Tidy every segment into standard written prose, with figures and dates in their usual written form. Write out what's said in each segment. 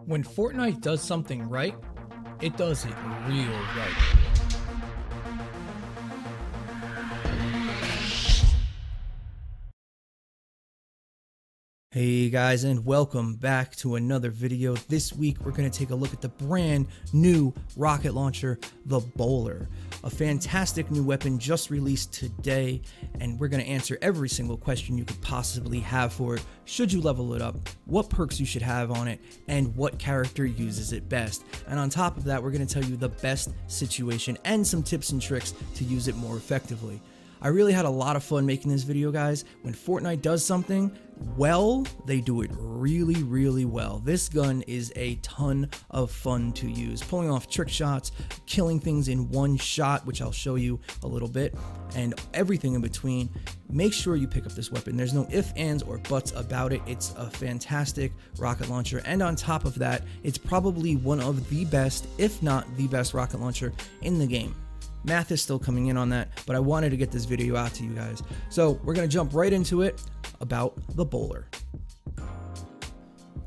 When Fortnite does something right, it does it real right. Hey guys, and welcome back to another video. This week we're going to take a look at the brand new rocket launcher, the BOWLER. A fantastic new weapon just released today, and we're going to answer every single question you could possibly have for it. Should you level it up, what perks you should have on it, and what character uses it best. And on top of that, we're going to tell you the best situation and some tips and tricks to use it more effectively. I really had a lot of fun making this video, guys. When Fortnite does something well, they do it really well. This gun is a ton of fun to use, pulling off trick shots, killing things in one shot, which I'll show you a little bit, and everything in between. Make sure you pick up this weapon. There's no ifs, ands, or buts about it. It's a fantastic rocket launcher, and on top of that, it's probably one of the best, if not the best, rocket launcher in the game. Math is still coming in on that, but I wanted to get this video out to you guys. So we're going to jump right into it about the BOWLER.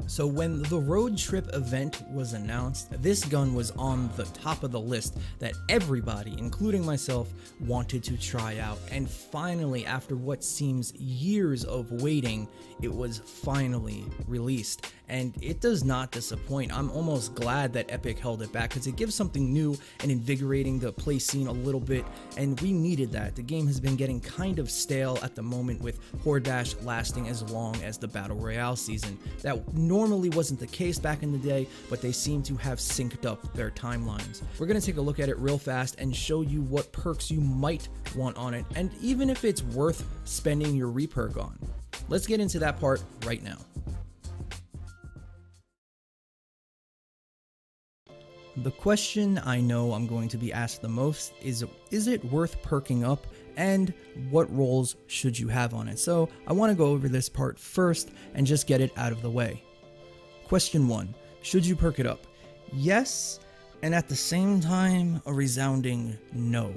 So when the road trip event was announced, this gun was on the top of the list that everybody, including myself, wanted to try out. And finally, after what seems years of waiting, it was finally released. And it does not disappoint. I'm almost glad that Epic held it back because it gives something new and invigorating the play scene a little bit, and we needed that. The game has been getting kind of stale at the moment, with Horde Dash lasting as long as the Battle Royale season. That normally wasn't the case back in the day, but they seem to have synced up their timelines. We're going to take a look at it real fast and show you what perks you might want on it, and even if it's worth spending your reperk on. Let's get into that part right now. The question I know I'm going to be asked the most is it worth perking up, and what roles should you have on it? So I want to go over this part first and just get it out of the way. Question 1. Should you perk it up? Yes, and at the same time, a resounding no.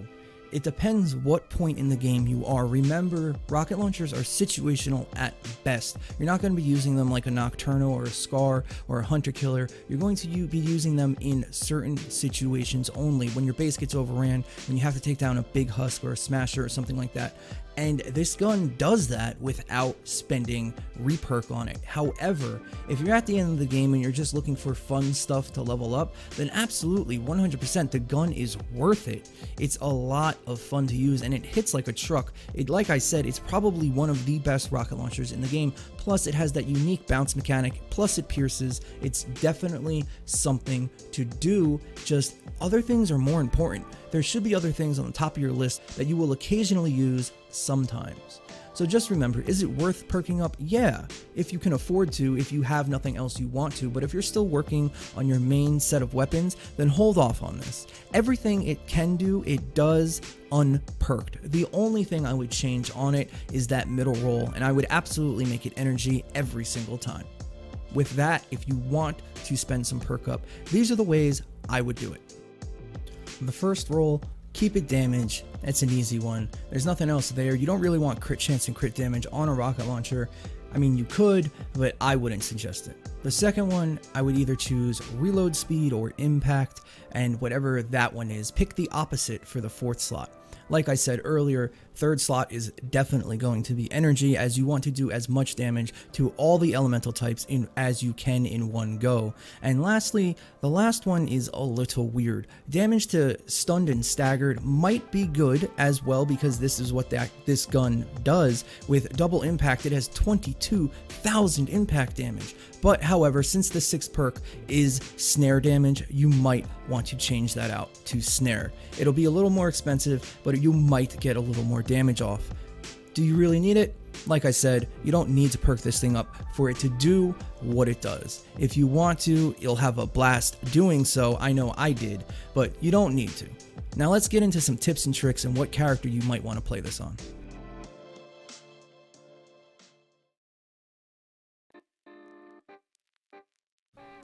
It depends what point in the game you are. Remember, rocket launchers are situational at best. You're not going to be using them like a Nocturno or a Scar or a Hunter Killer. You're going to be using them in certain situations only. When your base gets overran, when you have to take down a big husk or a smasher or something like that. And this gun does that without spending reperk on it. However, if you're at the end of the game and you're just looking for fun stuff to level up, then absolutely 100% the gun is worth it. It's a lot of fun to use, and it hits like a truck. Like I said, it's probably one of the best rocket launchers in the game. Plus it has that unique bounce mechanic, plus it pierces. It's definitely something to do. Just other things are more important. There should be other things on the top of your list that you will occasionally use sometimes. So just remember, is it worth perking up? Yeah, if you can afford to, if you have nothing else you want to, but if you're still working on your main set of weapons, then hold off on this. Everything it can do, it does unperked. The only thing I would change on it is that middle roll, and I would absolutely make it energy every single time. With that, if you want to spend some perk up, these are the ways I would do it. The first roll, keep it damage. It's an easy one. There's nothing else there. You don't really want crit chance and crit damage on a rocket launcher. I mean, you could, but I wouldn't suggest it. The second one, I would either choose reload speed or impact, and whatever that one is, pick the opposite for the fourth slot. Like I said earlier, third slot is definitely going to be energy, as you want to do as much damage to all the elemental types as you can in one go. And lastly, the last one is a little weird. Damage to stunned and staggered might be good as well, because this is what this gun does. With double impact, it has 22,000 impact damage. But however, since the sixth perk is snare damage, you might want to change that out to snare. It'll be a little more expensive, but you might get a little more damage off. Do you really need it? Like I said, you don't need to perk this thing up for it to do what it does. If you want to, you'll have a blast doing so. I know I did, but you don't need to. Now let's get into some tips and tricks and what character you might want to play this on.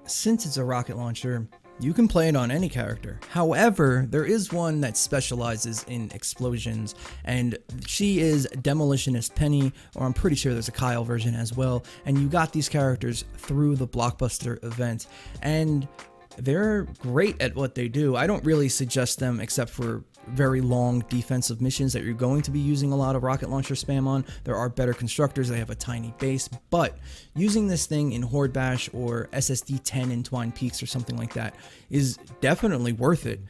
Since it's a rocket launcher, You can play it on any character. However, there is one that specializes in explosions, and she is Demolitionist Penny, or I'm pretty sure there's a Kyle version as well, and you got these characters through the Blockbuster event, and they're great at what they do. I don't really suggest them except for very long defensive missions that you're going to be using a lot of rocket launcher spam on. There are better constructors, they have a tiny base, but using this thing in Horde Bash or SSD 10 in Twine Peaks or something like that is definitely worth it.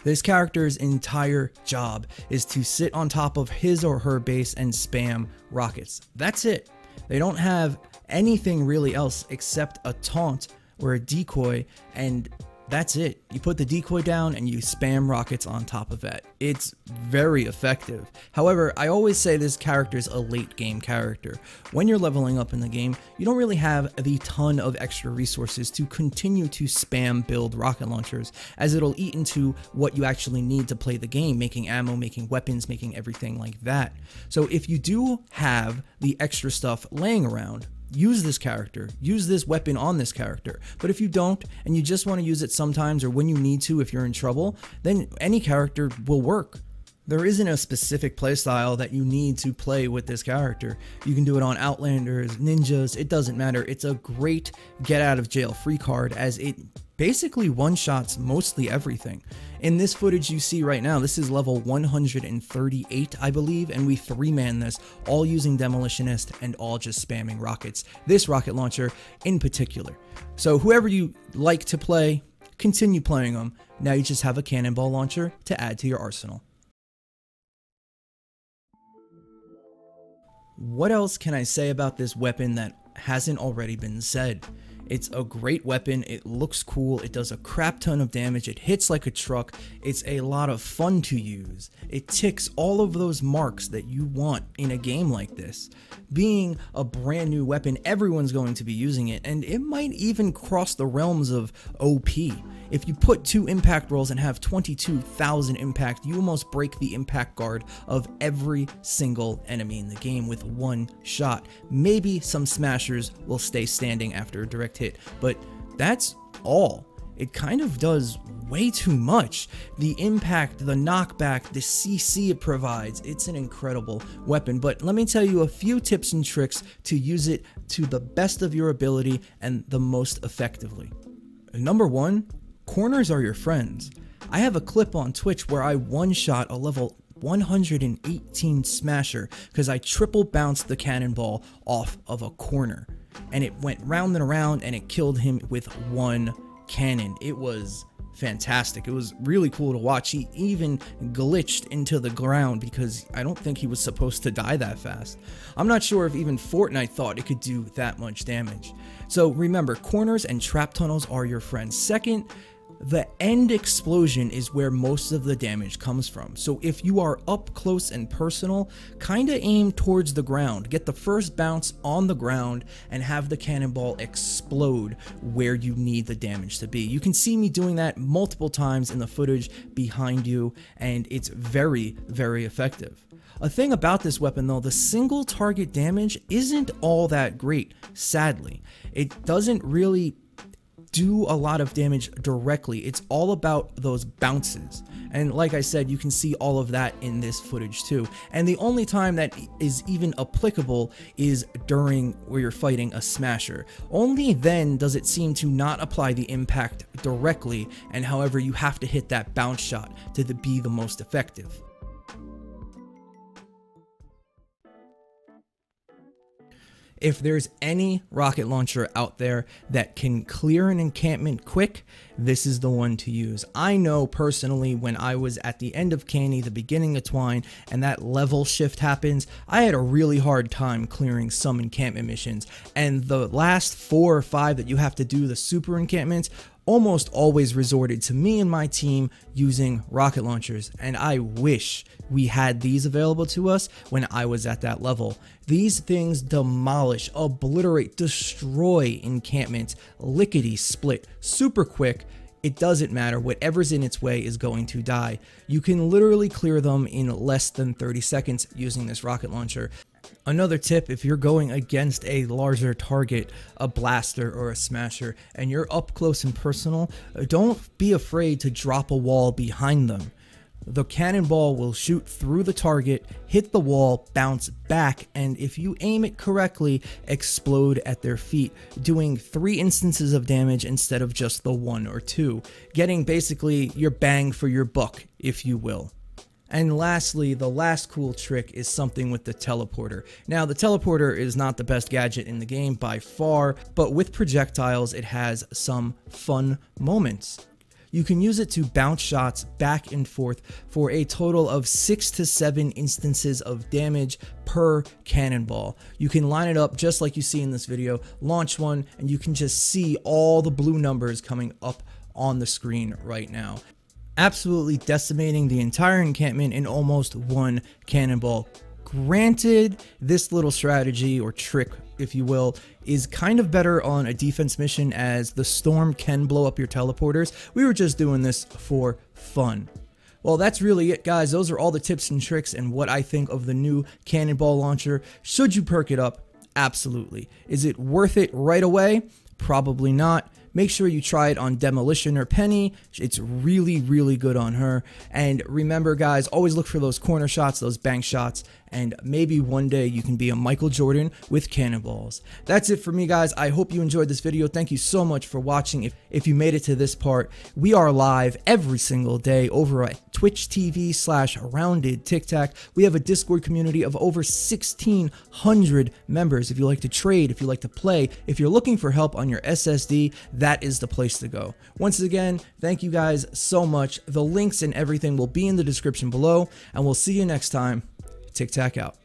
This character's entire job is to sit on top of his or her base and spam rockets. That's it. They don't have anything really else except a taunt or a decoy, and that's it. You put the decoy down and you spam rockets on top of that. It's very effective. However, I always say this character is a late game character. When you're leveling up in the game, you don't really have the ton of extra resources to continue to spam build rocket launchers, as it'll eat into what you actually need to play the game, making ammo, making weapons, making everything like that. So if you do have the extra stuff laying around, use this character, use this weapon on this character. But if you don't, and you just want to use it sometimes or when you need to if you're in trouble, then any character will work. There isn't a specific playstyle that you need to play with this character. You can do it on Outlanders, Ninjas, it doesn't matter. It's a great get out of jail free card, as it basically one-shots mostly everything. In this footage you see right now, this is level 138, I believe, and we 3-man this, all using Demolitionist and all just spamming rockets. This rocket launcher in particular. So whoever you like to play, continue playing them. Now you just have a cannonball launcher to add to your arsenal. What else can I say about this weapon that hasn't already been said? It's a great weapon, it looks cool, it does a crap ton of damage, it hits like a truck, it's a lot of fun to use. It ticks all of those marks that you want in a game like this. Being a brand new weapon, everyone's going to be using it, and it might even cross the realms of OP. If you put 2 impact rolls and have 22,000 impact, you almost break the impact guard of every single enemy in the game with 1 shot. Maybe some smashers will stay standing after a direct hit, but that's all. It kind of does way too much. The impact, the knockback, the CC it provides, it's an incredible weapon. But let me tell you a few tips and tricks to use it to the best of your ability and the most effectively. Number 1, corners are your friends. I have a clip on Twitch where I one-shot a level 118 smasher because I triple bounced the cannonball off of a corner, and it went round and around and it killed him with 1 cannon. It was fantastic. It was really cool to watch. He even glitched into the ground because I don't think he was supposed to die that fast. I'm not sure if even Fortnite thought it could do that much damage. So remember, corners and trap tunnels are your friends. Second, the end explosion is where most of the damage comes from. So if you are up close and personal, kinda aim towards the ground. Get the first bounce on the ground and have the cannonball explode where you need the damage to be. You can see me doing that multiple times in the footage behind you, and it's very, very effective. A thing about this weapon though, the single target damage isn't all that great, sadly. It doesn't really do a lot of damage directly. It's all about those bounces, and like I said, you can see all of that in this footage too. And the only time that is even applicable is during where you're fighting a smasher. Only then does it seem to not apply the impact directly, and however you have to hit that bounce shot to be the most effective. If there's any rocket launcher out there that can clear an encampment quick, this is the one to use. I know personally when I was at the end of Canny, the beginning of Twine, and that level shift happens, I had a really hard time clearing some encampment missions, and the last 4 or 5 that you have to do, the super encampments, almost always resorted to me and my team using rocket launchers, and I wish we had these available to us when I was at that level. These things demolish, obliterate, destroy encampments, lickety split, super quick. It doesn't matter, whatever's in its way is going to die. You can literally clear them in less than 30 seconds using this rocket launcher. Another tip, if you're going against a larger target, a blaster or a smasher, and you're up close and personal, don't be afraid to drop a wall behind them. The cannonball will shoot through the target, hit the wall, bounce back, and if you aim it correctly, explode at their feet, doing 3 instances of damage instead of just the 1 or 2, getting basically your bang for your buck, if you will. And lastly, the last cool trick is something with the teleporter. Now, the teleporter is not the best gadget in the game by far, but with projectiles, it has some fun moments. You can use it to bounce shots back and forth for a total of 6 to 7 instances of damage per cannonball. You can line it up just like you see in this video, launch one, and you can just see all the blue numbers coming up on the screen right now. Absolutely decimating the entire encampment in almost one cannonball. Granted, this little strategy or trick, if you will, is kind of better on a defense mission as the storm can blow up your teleporters. We were just doing this for fun. Well, that's really it, guys. Those are all the tips and tricks and what I think of the new cannonball launcher. Should you perk it up? Absolutely. Is it worth it right away? Probably not. Make sure you try it on Demolition or Penny. It's really, really good on her. And remember, guys, always look for those corner shots, those bank shots, and maybe one day you can be a Michael Jordan with cannonballs. That's it for me, guys. I hope you enjoyed this video. Thank you so much for watching. If you made it to this part, we are live every single day over at Twitch TV/RoundedTikTak. We have a Discord community of over 1,600 members. If you like to trade, if you like to play, if you're looking for help on your SSD, that is the place to go. Once again, thank you guys so much. The links and everything will be in the description below, and we'll see you next time. TikTak out.